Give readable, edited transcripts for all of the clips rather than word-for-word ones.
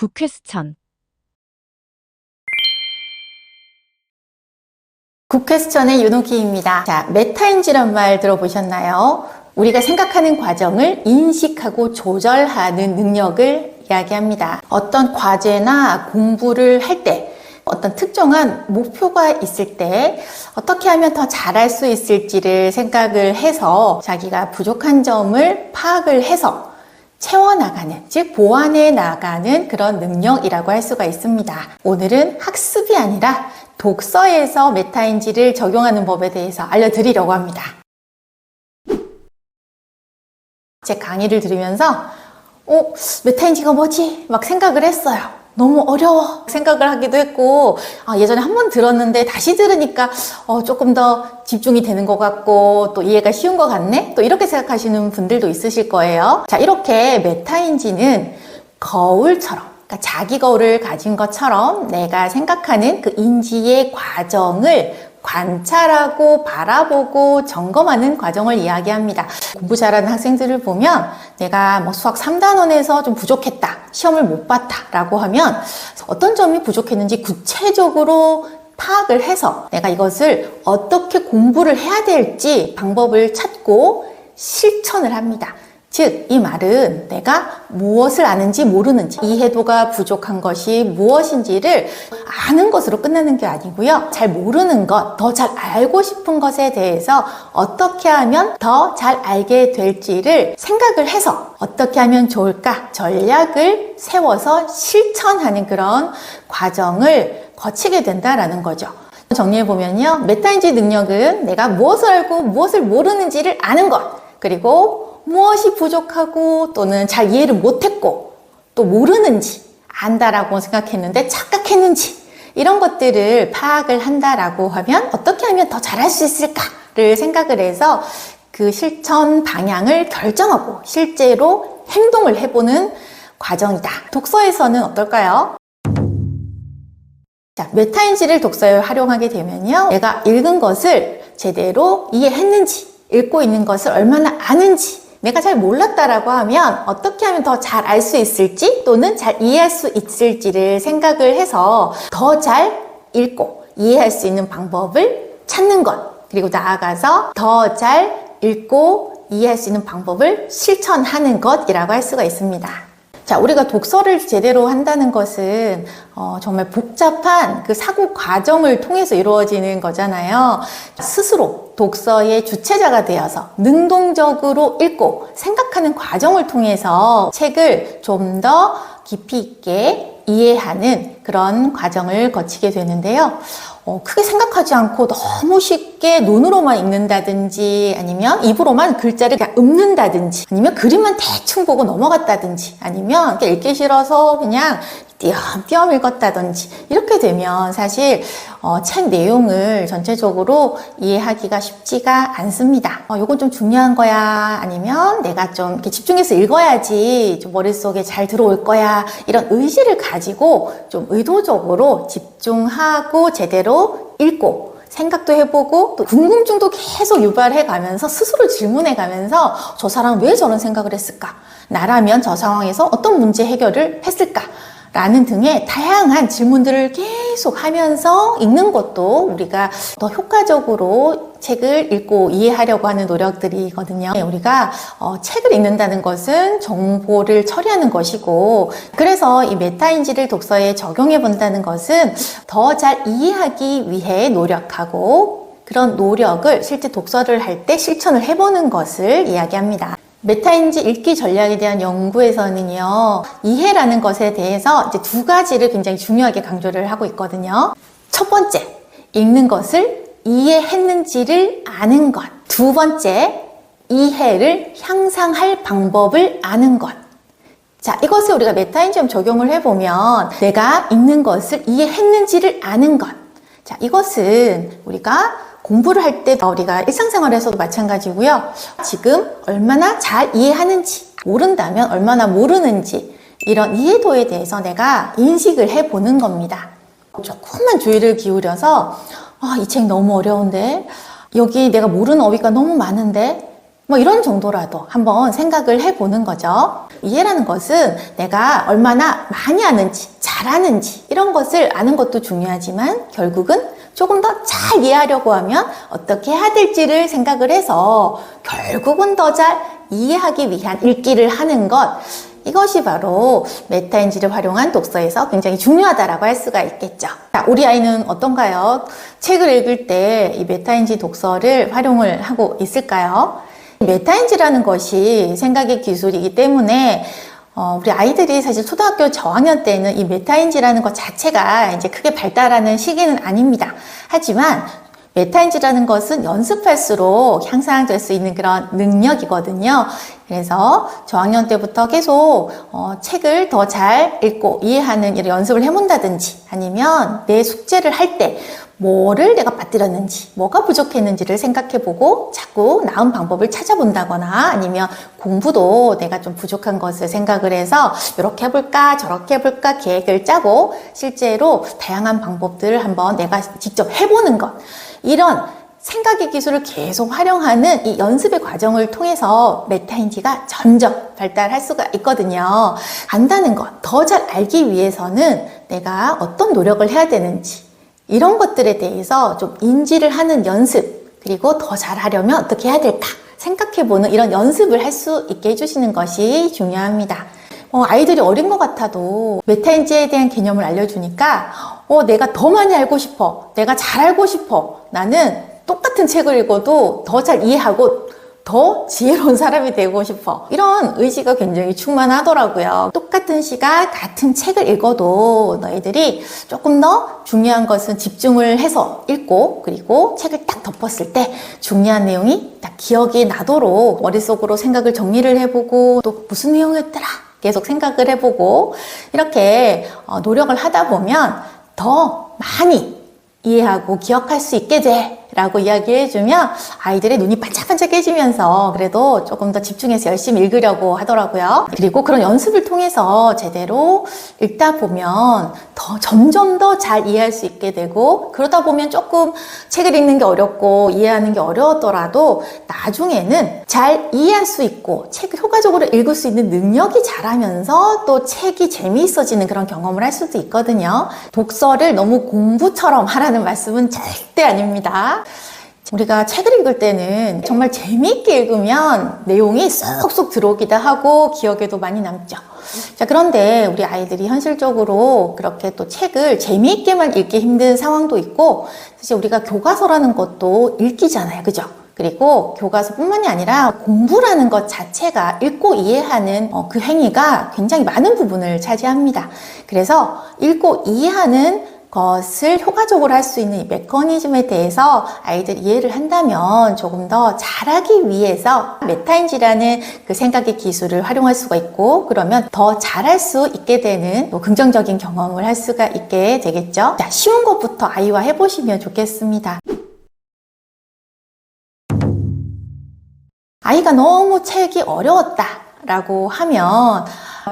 북퀘스천. 북퀘스천의 윤호기입니다. 자, 메타인지란 말 들어보셨나요? 우리가 생각하는 과정을 인식하고 조절하는 능력을 이야기합니다. 어떤 과제나 공부를 할 때, 어떤 특정한 목표가 있을 때 어떻게 하면 더 잘할 수 있을지를 생각을 해서 자기가 부족한 점을 파악을 해서 채워나가는, 즉 보완해 나가는 그런 능력이라고 할 수가 있습니다. 오늘은 학습이 아니라 독서에서 메타인지를 적용하는 법에 대해서 알려드리려고 합니다. 제 강의를 들으면서 메타인지가 뭐지? 막 생각을 했어요. 너무 어려워 생각을 하기도 했고, 예전에 한 번 들었는데 다시 들으니까 조금 더 집중이 되는 것 같고 또 이해가 쉬운 것 같네? 또 이렇게 생각하시는 분들도 있으실 거예요. 자, 이렇게 메타인지는 거울처럼, 그러니까 자기 거울을 가진 것처럼 내가 생각하는 그 인지의 과정을 관찰하고 바라보고 점검하는 과정을 이야기합니다. 공부 잘하는 학생들을 보면 내가 수학 3단원에서 좀 부족했다, 시험을 못 봤다 라고 하면 어떤 점이 부족했는지 구체적으로 파악을 해서 내가 이것을 어떻게 공부를 해야 될지 방법을 찾고 실천을 합니다. 즉, 이 말은 내가 무엇을 아는지 모르는지, 이해도가 부족한 것이 무엇인지를 아는 것으로 끝나는 게 아니고요. 잘 모르는 것, 더 잘 알고 싶은 것에 대해서 어떻게 하면 더 잘 알게 될지를 생각을 해서 어떻게 하면 좋을까? 전략을 세워서 실천하는 그런 과정을 거치게 된다라는 거죠. 정리해보면요. 메타인지 능력은 내가 무엇을 알고 무엇을 모르는지를 아는 것, 그리고 무엇이 부족하고 또는 잘 이해를 못했고 또 모르는지 안다라고 생각했는데 착각했는지 이런 것들을 파악을 한다라고 하면 어떻게 하면 더 잘할 수 있을까를 생각을 해서 그 실천 방향을 결정하고 실제로 행동을 해보는 과정이다. 독서에서는 어떨까요? 자, 메타인지를 독서에 활용하게 되면요. 내가 읽은 것을 제대로 이해했는지, 읽고 있는 것을 얼마나 아는지, 내가 잘 몰랐다라고 하면 어떻게 하면 더 잘 알 수 있을지 또는 잘 이해할 수 있을지를 생각을 해서 더 잘 읽고 이해할 수 있는 방법을 찾는 것, 그리고 나아가서 더 잘 읽고 이해할 수 있는 방법을 실천하는 것이라고 할 수가 있습니다. 자, 우리가 독서를 제대로 한다는 것은 정말 복잡한 그 사고 과정을 통해서 이루어지는 거잖아요. 스스로 독서의 주체자가 되어서 능동적으로 읽고 생각하는 과정을 통해서 책을 좀 더 깊이 있게 이해하는 그런 과정을 거치게 되는데요. 크게 생각하지 않고 너무 쉽게 눈으로만 읽는다든지 아니면 입으로만 글자를 그냥 읊는다든지 아니면 그림만 대충 보고 넘어갔다든지 아니면 읽기 싫어서 그냥 띄엄띄엄 읽었다든지 이렇게 되면 사실 책 내용을 전체적으로 이해하기가 쉽지가 않습니다. 이건 좀 중요한 거야 아니면 내가 좀 이렇게 집중해서 읽어야지 좀 머릿속에 잘 들어올 거야 이런 의지를 가지고 좀 의도적으로 집중하고 제대로 읽고 생각도 해보고 또 궁금증도 계속 유발해 가면서 스스로 질문해 가면서 저 사람은 왜 저런 생각을 했을까? 나라면 저 상황에서 어떤 문제 해결을 했을까? 라는 등의 다양한 질문들을 계속 하면서 읽는 것도 우리가 더 효과적으로 책을 읽고 이해하려고 하는 노력들이거든요. 우리가 책을 읽는다는 것은 정보를 처리하는 것이고 그래서 이 메타인지를 독서에 적용해 본다는 것은 더 잘 이해하기 위해 노력하고 그런 노력을 실제 독서를 할 때 실천을 해보는 것을 이야기합니다. 메타인지 읽기 전략에 대한 연구에서는요, 이해라는 것에 대해서 이제 두 가지를 굉장히 중요하게 강조를 하고 있거든요. 첫 번째, 읽는 것을 이해했는지를 아는 것. 두 번째, 이해를 향상할 방법을 아는 것. 자, 이것을 우리가 메타인지에 적용을 해보면 내가 읽는 것을 이해했는지를 아는 것. 자, 이것은 우리가 공부를 할 때 우리가 일상생활에서도 마찬가지고요. 지금 얼마나 잘 이해하는지, 모른다면 얼마나 모르는지 이런 이해도에 대해서 내가 인식을 해보는 겁니다. 조금만 주의를 기울여서 이 책 너무 어려운데 여기 내가 모르는 어휘가 너무 많은데 뭐 이런 정도라도 한번 생각을 해보는 거죠. 이해라는 것은 내가 얼마나 많이 아는지, 잘하는지 이런 것을 아는 것도 중요하지만 결국은 조금 더 잘 이해하려고 하면 어떻게 해야 될지를 생각을 해서 결국은 더 잘 이해하기 위한 읽기를 하는 것, 이것이 바로 메타인지를 활용한 독서에서 굉장히 중요하다라고 할 수가 있겠죠. 자, 우리 아이는 어떤가요? 책을 읽을 때 이 메타인지 독서를 활용을 하고 있을까요? 메타인지라는 것이 생각의 기술이기 때문에 우리 아이들이 사실 초등학교 저학년 때는 이 메타인지라는 것 자체가 이제 크게 발달하는 시기는 아닙니다. 하지만 메타인지라는 것은 연습할수록 향상될 수 있는 그런 능력이거든요. 그래서 저학년 때부터 계속 책을 더 잘 읽고 이해하는 이런 연습을 해본다든지, 아니면 내 숙제를 할 때 뭐를 내가 빠뜨렸는지, 뭐가 부족했는지를 생각해보고 자꾸 나은 방법을 찾아본다거나, 아니면 공부도 내가 좀 부족한 것을 생각을 해서 이렇게 해볼까 저렇게 해볼까 계획을 짜고 실제로 다양한 방법들을 한번 내가 직접 해보는 것, 이런 생각의 기술을 계속 활용하는 이 연습의 과정을 통해서 메타인지가 점점 발달할 수가 있거든요. 안다는 것, 더 잘 알기 위해서는 내가 어떤 노력을 해야 되는지, 이런 것들에 대해서 좀 인지를 하는 연습, 그리고 더 잘하려면 어떻게 해야 될까 생각해보는 이런 연습을 할 수 있게 해주시는 것이 중요합니다. 아이들이 어린 것 같아도 메타인지에 대한 개념을 알려주니까 내가 더 많이 알고 싶어, 내가 잘 알고 싶어, 나는 똑같은 책을 읽어도 더 잘 이해하고 더 지혜로운 사람이 되고 싶어, 이런 의지가 굉장히 충만하더라고요. 똑같은 시간 같은 책을 읽어도 너희들이 조금 더 중요한 것은 집중을 해서 읽고, 그리고 책을 딱 덮었을 때 중요한 내용이 딱 기억이 나도록 머릿속으로 생각을 정리를 해보고, 또 무슨 내용이었더라 계속 생각을 해보고, 이렇게 노력을 하다 보면 더 많이 이해하고 기억할 수 있게 돼 라고 이야기해주면 아이들의 눈이 반짝반짝해지면서 그래도 조금 더 집중해서 열심히 읽으려고 하더라고요. 그리고 그런 연습을 통해서 제대로 읽다 보면 점점 더 잘 이해할 수 있게 되고, 그러다 보면 조금 책을 읽는 게 어렵고 이해하는 게 어려웠더라도 나중에는 잘 이해할 수 있고 책을 효과적으로 읽을 수 있는 능력이 자라면서 또 책이 재미있어지는 그런 경험을 할 수도 있거든요. 독서를 너무 공부처럼 하라는 말씀은 절대 아닙니다. 우리가 책을 읽을 때는 정말 재미있게 읽으면 내용이 쏙쏙 들어오기도 하고 기억에도 많이 남죠. 자, 그런데 우리 아이들이 현실적으로 그렇게 또 책을 재미있게만 읽기 힘든 상황도 있고, 사실 우리가 교과서라는 것도 읽기잖아요. 그죠? 그리고 교과서뿐만이 아니라 공부라는 것 자체가 읽고 이해하는 그 행위가 굉장히 많은 부분을 차지합니다. 그래서 읽고 이해하는 것을 효과적으로 할 수 있는 이 메커니즘에 대해서 아이들이 이해를 한다면 조금 더 잘하기 위해서 메타인지라는 그 생각의 기술을 활용할 수가 있고, 그러면 더 잘할 수 있게 되는 또 긍정적인 경험을 할 수가 있게 되겠죠. 자, 쉬운 것부터 아이와 해보시면 좋겠습니다. 아이가 너무 책이 어려웠다 라고 하면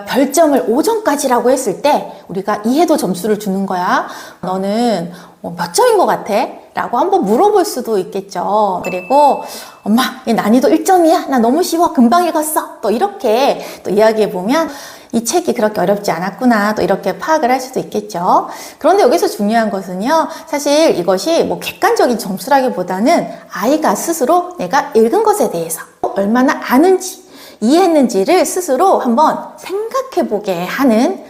별점을 5점까지라고 했을 때 우리가 이해도 점수를 주는 거야. 너는 몇 점인 것 같아? 라고 한번 물어볼 수도 있겠죠. 그리고 엄마, 얘 난이도 1점이야. 나 너무 쉬워. 금방 읽었어. 또 이렇게 또 이야기해보면 이 책이 그렇게 어렵지 않았구나. 또 이렇게 파악을 할 수도 있겠죠. 그런데 여기서 중요한 것은요, 사실 이것이 뭐 객관적인 점수라기보다는 아이가 스스로 내가 읽은 것에 대해서 얼마나 아는지, 이해했는지를 스스로 한번 생각해보게 하는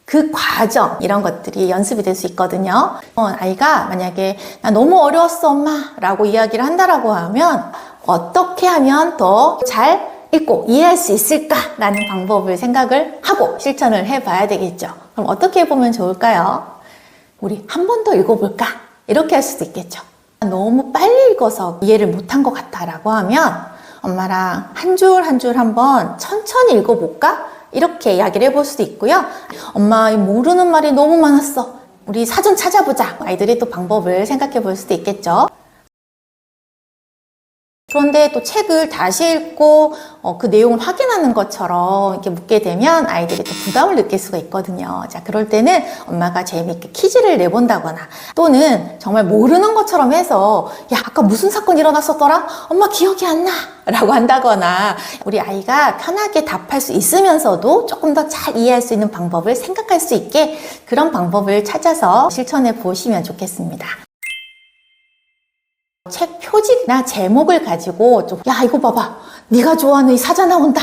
그 과정, 이런 것들이 연습이 될 수 있거든요. 아이가 만약에 나 너무 어려웠어 엄마 라고 이야기를 한다라고 하면 어떻게 하면 더 잘 읽고 이해할 수 있을까라는 방법을 생각을 하고 실천을 해봐야 되겠죠. 그럼 어떻게 해보면 좋을까요? 우리 한 번 더 읽어볼까? 이렇게 할 수도 있겠죠. 너무 빨리 읽어서 이해를 못한 것 같아 라고 하면 엄마랑 한 줄 한 줄 한번 천천히 읽어볼까? 이렇게 이야기를 해볼 수도 있고요. 엄마, 모르는 말이 너무 많았어. 우리 사전 찾아보자. 아이들이 또 방법을 생각해 볼 수도 있겠죠. 그런데 또 책을 다시 읽고 그 내용을 확인하는 것처럼 이렇게 묻게 되면 아이들이 또 부담을 느낄 수가 있거든요. 자, 그럴 때는 엄마가 재미있게 퀴즈를 내본다거나 또는 정말 모르는 것처럼 해서 야, 아까 무슨 사건이 일어났었더라? 엄마 기억이 안 나! 라고 한다거나 우리 아이가 편하게 답할 수 있으면서도 조금 더 잘 이해할 수 있는 방법을 생각할 수 있게 그런 방법을 찾아서 실천해 보시면 좋겠습니다. 책 표지나 제목을 가지고 좀, 야, 이거 봐봐. 네가 좋아하는 이 사자 나온다.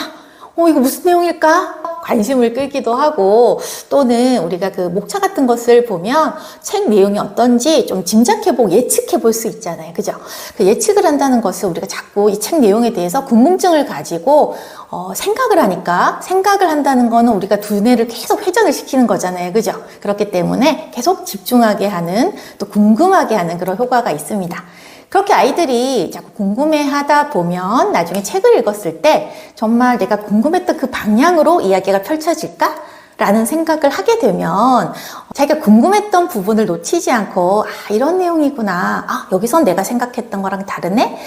이거 무슨 내용일까? 관심을 끌기도 하고 또는 우리가 그 목차 같은 것을 보면 책 내용이 어떤지 좀 짐작해보고 예측해볼 수 있잖아요. 그죠? 그 예측을 한다는 것은 우리가 자꾸 이 책 내용에 대해서 궁금증을 가지고 생각을 하니까 생각을 한다는 거는 우리가 두뇌를 계속 회전을 시키는 거잖아요. 그죠? 그렇기 때문에 계속 집중하게 하는 또 궁금하게 하는 그런 효과가 있습니다. 그렇게 아이들이 자꾸 궁금해하다 보면 나중에 책을 읽었을 때 정말 내가 궁금했던 그 방향으로 이야기가 펼쳐질까? 라는 생각을 하게 되면 자기가 궁금했던 부분을 놓치지 않고 이런 내용이구나. 여기선 내가 생각했던 거랑 다르네?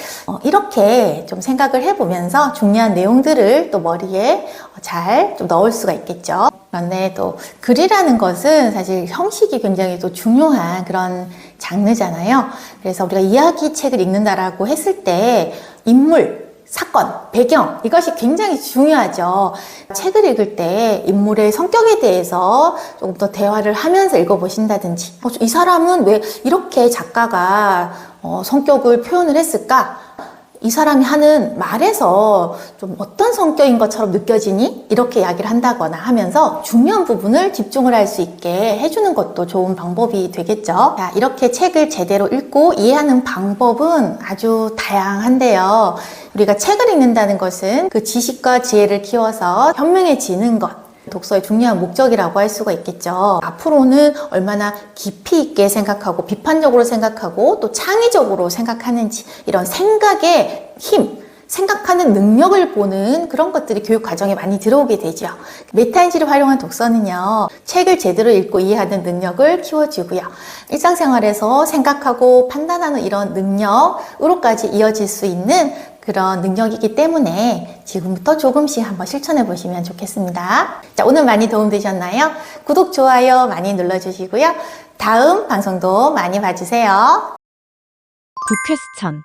이렇게 좀 생각을 해보면서 중요한 내용들을 또 머리에 잘 좀 넣을 수가 있겠죠. 그런데 또 글이라는 것은 사실 형식이 굉장히 또 중요한 그런 장르잖아요. 그래서 우리가 이야기 책을 읽는다라고 했을 때 인물, 사건, 배경 이것이 굉장히 중요하죠. 책을 읽을 때 인물의 성격에 대해서 조금 더 대화를 하면서 읽어보신다든지 이 사람은 왜 이렇게 작가가 성격을 표현을 했을까? 이 사람이 하는 말에서 좀 어떤 성격인 것처럼 느껴지니? 이렇게 이야기를 한다거나 하면서 중요한 부분을 집중을 할 수 있게 해주는 것도 좋은 방법이 되겠죠. 자, 이렇게 책을 제대로 읽고 이해하는 방법은 아주 다양한데요. 우리가 책을 읽는다는 것은 그 지식과 지혜를 키워서 현명해지는 것, 독서의 중요한 목적이라고 할 수가 있겠죠. 앞으로는 얼마나 깊이 있게 생각하고 비판적으로 생각하고 또 창의적으로 생각하는지 이런 생각의 힘, 생각하는 능력을 보는 그런 것들이 교육 과정에 많이 들어오게 되죠. 메타인지를 활용한 독서는요, 책을 제대로 읽고 이해하는 능력을 키워주고요. 일상생활에서 생각하고 판단하는 이런 능력으로까지 이어질 수 있는 그런 능력이기 때문에 지금부터 조금씩 한번 실천해 보시면 좋겠습니다. 자, 오늘 많이 도움되셨나요? 구독, 좋아요 많이 눌러주시고요. 다음 방송도 많이 봐주세요. 북퀘스천